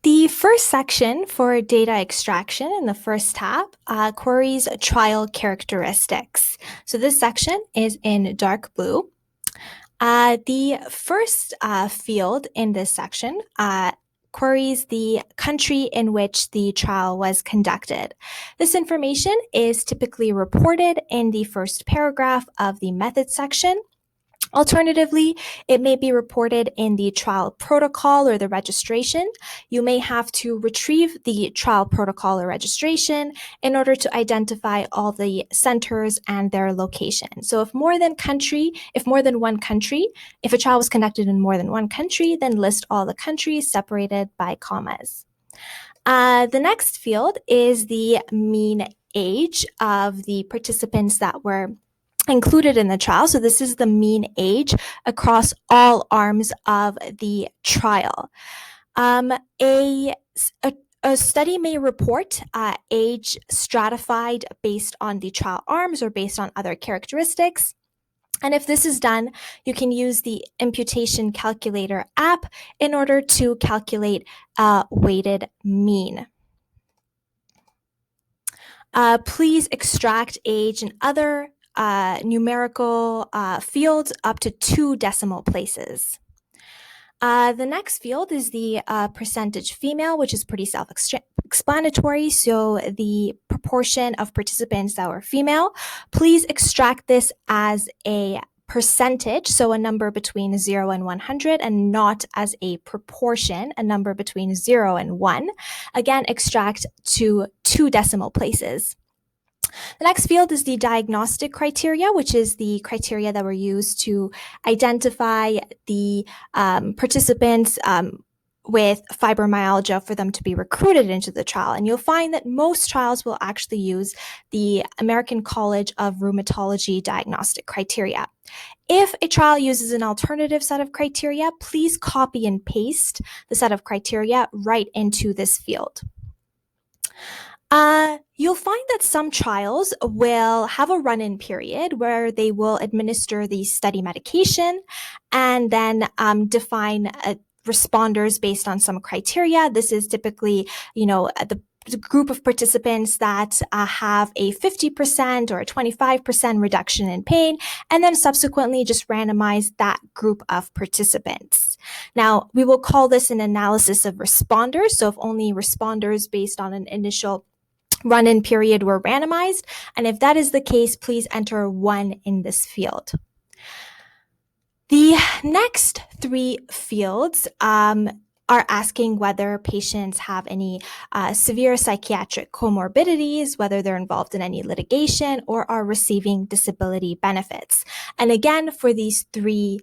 The first section for data extraction in the first tab queries trial characteristics. So this section is in dark blue. The first field in this section queries the country in which the trial was conducted. This information is typically reported in the first paragraph of the methods section. Alternatively, it may be reported in the trial protocol or the registration. You may have to retrieve the trial protocol or registration in order to identify all the centers and their location. So if a trial was conducted in more than one country, then list all the countries separated by commas. The next field is the mean age of the participants that were included in the trial. So this is the mean age across all arms of the trial. A study may report age stratified based on the trial arms or based on other characteristics. And if this is done, you can use the imputation calculator app in order to calculate a weighted mean. Please extract age and other numerical fields up to 2 decimal places. The next field is the percentage female, which is pretty self-explanatory. So the proportion of participants that were female. Please extract this as a percentage, so a number between 0 and 100, and not as a proportion, a number between 0 and 1. Again, extract to 2 decimal places. The next field is the diagnostic criteria, which is the criteria that were used to identify the participants with fibromyalgia for them to be recruited into the trial. And you'll find that most trials will actually use the American College of Rheumatology diagnostic criteria. If a trial uses an alternative set of criteria, please copy and paste the set of criteria right into this field. You'll find that some trials will have a run-in period where they will administer the study medication and then define responders based on some criteria. This is typically, the group of participants that have a 50% or a 25% reduction in pain, and then subsequently just randomize that group of participants. Now, we will call this an analysis of responders. So if only responders based on an initial run-in period were randomized, and if that is the case, please enter 1 in this field. The next 3 fields are asking whether patients have any severe psychiatric comorbidities, whether they're involved in any litigation, or are receiving disability benefits. And again, for these 3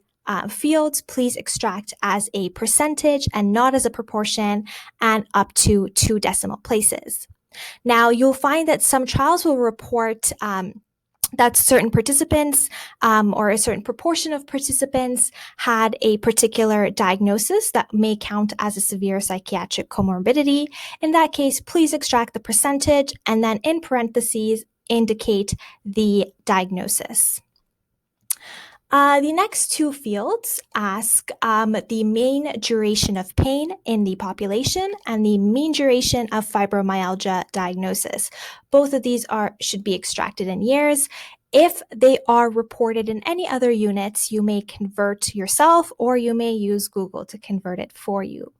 fields, please extract as a percentage and not as a proportion, and up to 2 decimal places. Now, you'll find that some trials will report that certain participants or a certain proportion of participants had a particular diagnosis that may count as a severe psychiatric comorbidity. In that case, please extract the percentage and then in parentheses indicate the diagnosis. The next 2 fields ask the mean duration of pain in the population and the mean duration of fibromyalgia diagnosis. Both of these should be extracted in years. If they are reported in any other units, you may convert yourself or you may use Google to convert it for you.